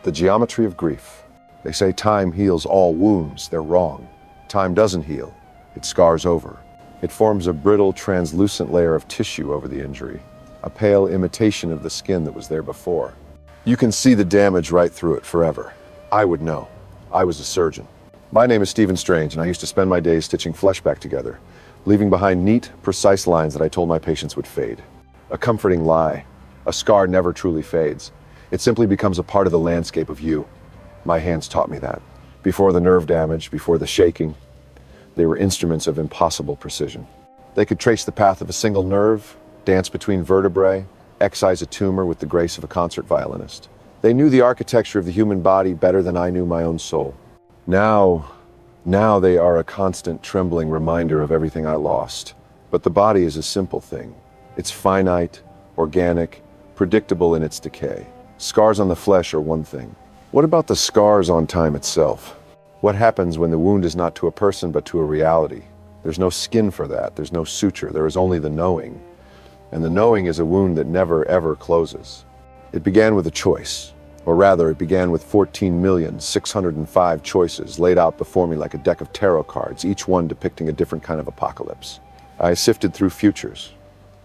The geometry of grief. They say time heals all wounds. They're wrong. Time doesn't heal. It scars over. It forms a brittle, translucent layer of tissue over the injury, a pale imitation of the skin that was there before. You can see the damage right through it forever. I would know. I was a surgeon. My name is Stephen Strange, and I used to spend my days stitching flesh back together, leaving behind neat, precise lines that I told my patients would fade. A comforting lie. A scar never truly fades. It simply becomes a part of the landscape of you. My hands taught me that. Before the nerve damage, before the shaking, they were instruments of impossible precision. They could trace the path of a single nerve, dance between vertebrae, excise a tumor with the grace of a concert violinist. They knew the architecture of the human body better than I knew my own soul. Now they are a constant trembling reminder of everything I lost. But the body is a simple thing. It's finite, organic, predictable in its decay. Scars on the flesh are one thing. What about the scars on time itself? What happens when the wound is not to a person but to a reality? There's no skin for that. There's no suture. There is only the knowing. And the knowing is a wound that never, ever closes. It began with a choice. Or rather, it began with 14,605 choices laid out before me like a deck of tarot cards, each one depicting a different kind of apocalypse. I sifted through futures,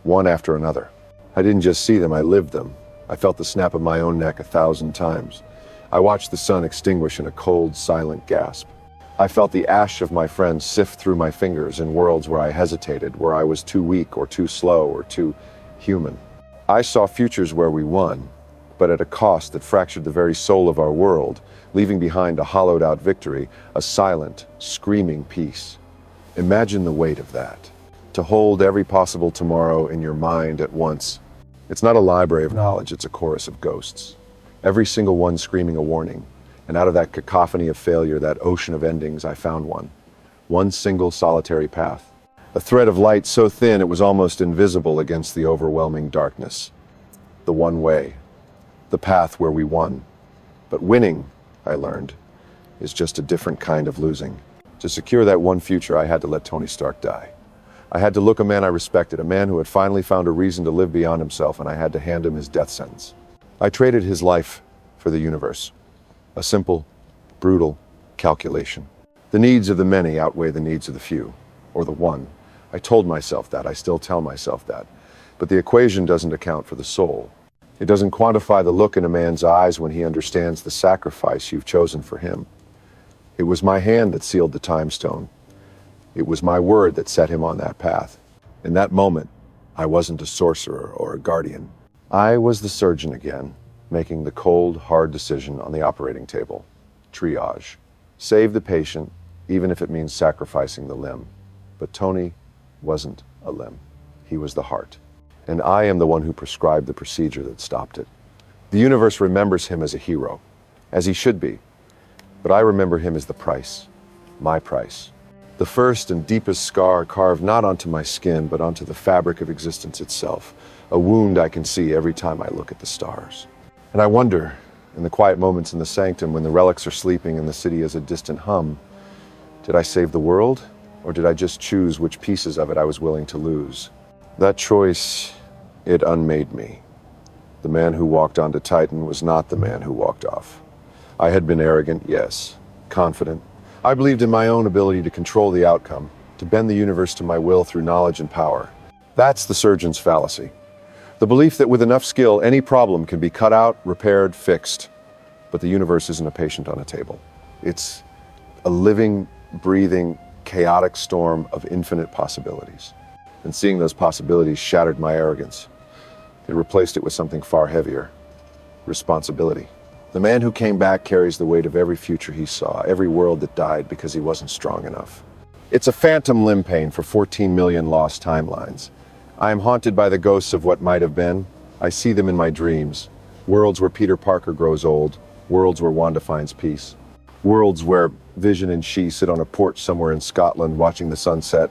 one after another. I didn't just see them, I lived them. I felt the snap of my own neck 1,000 times. I watched the sun extinguish in a cold, silent gasp. I felt the ash of my friends sift through my fingers in worlds where I hesitated, where I was too weak or too slow or too human. I saw futures where we won, but at a cost that fractured the very soul of our world, leaving behind a hollowed-out victory, a silent, screaming peace. Imagine the weight of that. To hold every possible tomorrow in your mind at once. It's not a library of knowledge, it's a chorus of ghosts. Every single one screaming a warning. And out of that cacophony of failure, that ocean of endings, I found one. One single solitary path. A thread of light so thin it was almost invisible against the overwhelming darkness. The one way. The path where we won. But winning, I learned, is just a different kind of losing. To secure that one future, I had to let Tony Stark die. I had to look a man I respected, a man who had finally found a reason to live beyond himself, and I had to hand him his death sentence. I traded his life for the universe. A simple, brutal calculation. The needs of the many outweigh the needs of the few, or the one. I told myself that, I still tell myself that. But the equation doesn't account for the soul. It doesn't quantify the look in a man's eyes when he understands the sacrifice you've chosen for him. It was my hand that sealed the time stone. It was my word that set him on that path. In that moment, I wasn't a sorcerer or a guardian. I was the surgeon again, making the cold, hard decision on the operating table. Triage. Save the patient, even if it means sacrificing the limb. But Tony wasn't a limb. He was the heart. And I am the one who prescribed the procedure that stopped it. The universe remembers him as a hero, as he should be. But I remember him as the price, my price. The first and deepest scar carved not onto my skin, but onto the fabric of existence itself. A wound I can see every time I look at the stars. And I wonder, in the quiet moments in the sanctum when the relics are sleeping and the city is a distant hum, did I save the world, or did I just choose which pieces of it I was willing to lose? That choice, it unmade me. The man who walked onto Titan was not the man who walked off. I had been arrogant, yes, confident. I believed in my own ability to control the outcome, to bend the universe to my will through knowledge and power. That's the surgeon's fallacy. The belief that with enough skill, any problem can be cut out, repaired, fixed. But the universe isn't a patient on a table. It's a living, breathing, chaotic storm of infinite possibilities. And seeing those possibilities shattered my arrogance. It replaced it with something far heavier: responsibility. The man who came back carries the weight of every future he saw, every world that died because he wasn't strong enough. It's a phantom limb pain for 14 million lost timelines. I am haunted by the ghosts of what might have been. I see them in my dreams. Worlds where Peter Parker grows old. Worlds where Wanda finds peace. Worlds where Vision and she sit on a porch somewhere in Scotland watching the sunset.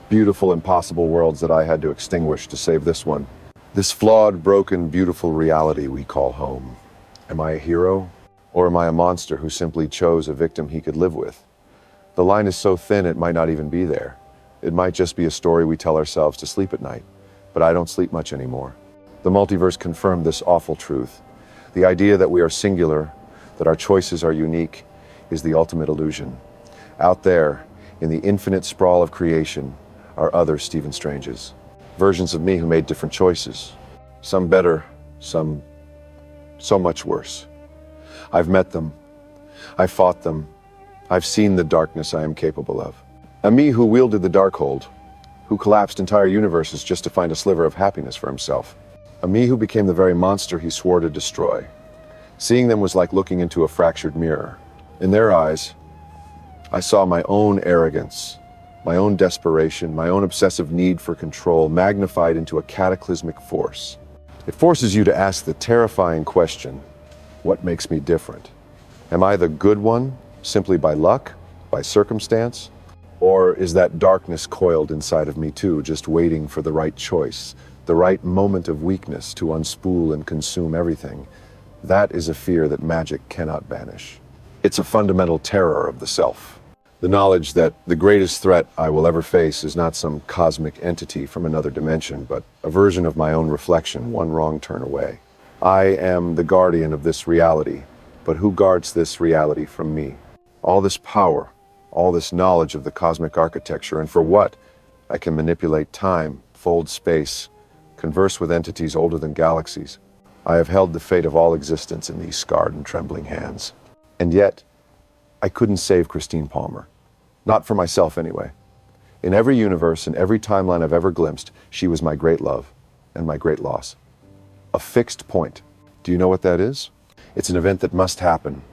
Beautiful, impossible worlds that I had to extinguish to save this one. This flawed, broken, beautiful reality we call home. Am I a hero? Or am I a monster who simply chose a victim he could live with? The line is so thin it might not even be there. It might just be a story we tell ourselves to sleep at night. But I don't sleep much anymore. The multiverse confirmed this awful truth. The idea that we are singular, that our choices are unique, is the ultimate illusion. Out there, in the infinite sprawl of creation, are other Stephen Stranges. Versions of me who made different choices. Some better, some so much worse. I've met them. I've fought them. I've seen the darkness I am capable of. A me who wielded the Darkhold, who collapsed entire universes just to find a sliver of happiness for himself. A me who became the very monster he swore to destroy. Seeing them was like looking into a fractured mirror. In their eyes, I saw my own arrogance, my own desperation, my own obsessive need for control magnified into a cataclysmic force. It forces you to ask the terrifying question, what makes me different? Am I the good one simply by luck, by circumstance? Or is that darkness coiled inside of me too, just waiting for the right choice, the right moment of weakness to unspool and consume everything? That is a fear that magic cannot banish. It's a fundamental terror of the self. The knowledge that the greatest threat I will ever face is not some cosmic entity from another dimension, but a version of my own reflection, one wrong turn away. I am the guardian of this reality, but who guards this reality from me? All this power, all this knowledge of the cosmic architecture, and for what? I can manipulate time, fold space, converse with entities older than galaxies. I have held the fate of all existence in these scarred and trembling hands. And yet, I couldn't save Christine Palmer. Not for myself, anyway. In every universe, in every timeline I've ever glimpsed, she was my great love and my great loss. A fixed point. Do you know what that is? It's an event that must happen.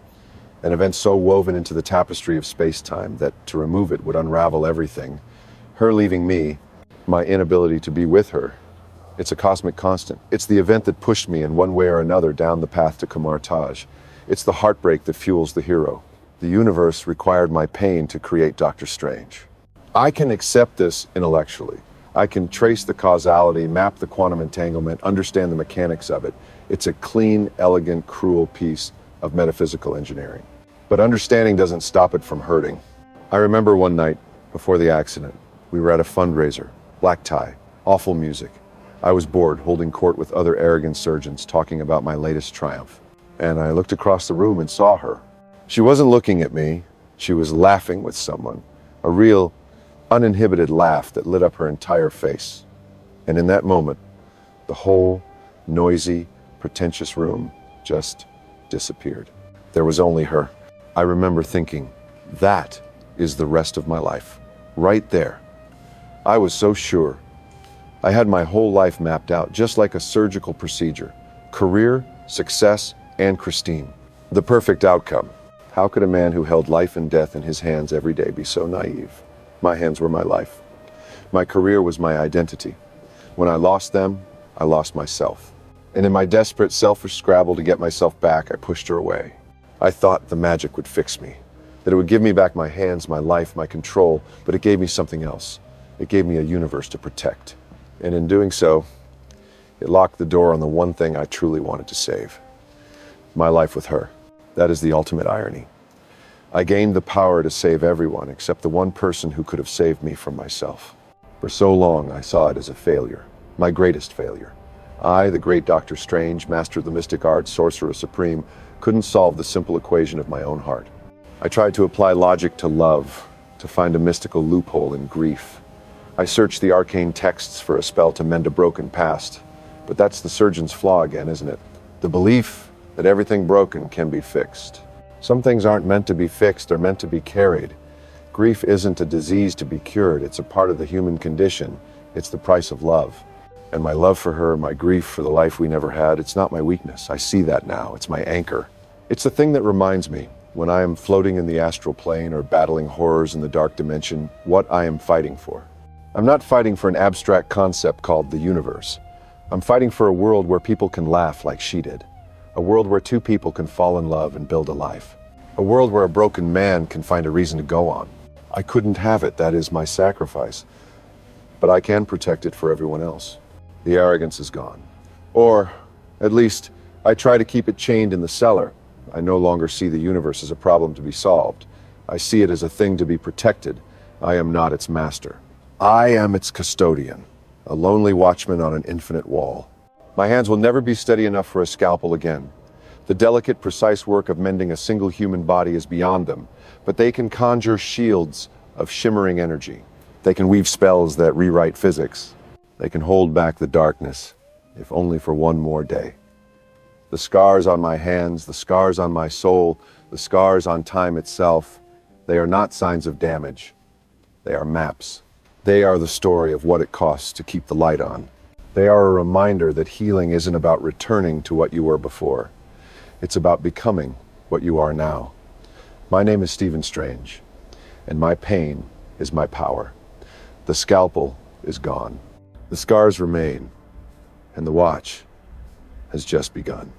An event so woven into the tapestry of space-time that to remove it would unravel everything. Her leaving me, my inability to be with her. It's a cosmic constant. It's the event that pushed me in one way or another down the path to Kamar-Taj. It's the heartbreak that fuels the hero. The universe required my pain to create Doctor Strange. I can accept this intellectually. I can trace the causality, map the quantum entanglement, understand the mechanics of it. It's a clean, elegant, cruel piece of metaphysical engineering. But understanding doesn't stop it from hurting. I remember one night, before the accident, we were at a fundraiser, black tie, awful music. I was bored, holding court with other arrogant surgeons, talking about my latest triumph. And I looked across the room and saw her. She wasn't looking at me, she was laughing with someone. A real, uninhibited laugh that lit up her entire face. And in that moment, the whole noisy, pretentious room just disappeared. There was only her. I remember thinking, that is the rest of my life. Right there. I was so sure. I had my whole life mapped out, just like a surgical procedure. Career, success, and Christine. The perfect outcome. How could a man who held life and death in his hands every day be so naive? My hands were my life. My career was my identity. When I lost them, I lost myself. And in my desperate, selfish scrabble to get myself back, I pushed her away. I thought the magic would fix me, that it would give me back my hands, my life, my control, but it gave me something else. It gave me a universe to protect. And in doing so, it locked the door on the one thing I truly wanted to save. My life with her. That is the ultimate irony. I gained the power to save everyone except the one person who could have saved me from myself. For so long, I saw it as a failure, my greatest failure. I, the great Doctor Strange, master of the mystic arts, Sorcerer Supreme, couldn't solve the simple equation of my own heart. I tried to apply logic to love, to find a mystical loophole in grief. I searched the arcane texts for a spell to mend a broken past. But that's the surgeon's flaw again, isn't it? The belief that everything broken can be fixed. Some things aren't meant to be fixed, they're meant to be carried. Grief isn't a disease to be cured, it's a part of the human condition. It's the price of love. And my love for her, my grief for the life we never had, it's not my weakness. I see that now. It's my anchor. It's the thing that reminds me, when I am floating in the astral plane or battling horrors in the dark dimension, what I am fighting for. I'm not fighting for an abstract concept called the universe. I'm fighting for a world where people can laugh like she did. A world where two people can fall in love and build a life. A world where a broken man can find a reason to go on. I couldn't have it, that is my sacrifice. But I can protect it for everyone else. The arrogance is gone. Or, at least, I try to keep it chained in the cellar. I no longer see the universe as a problem to be solved. I see it as a thing to be protected. I am not its master. I am its custodian, a lonely watchman on an infinite wall. My hands will never be steady enough for a scalpel again. The delicate, precise work of mending a single human body is beyond them, but they can conjure shields of shimmering energy. They can weave spells that rewrite physics. They can hold back the darkness, if only for one more day. The scars on my hands, the scars on my soul, the scars on time itself, they are not signs of damage. They are maps. They are the story of what it costs to keep the light on. They are a reminder that healing isn't about returning to what you were before. It's about becoming what you are now. My name is Stephen Strange, and my pain is my power. The scalpel is gone. The scars remain, and the watch has just begun.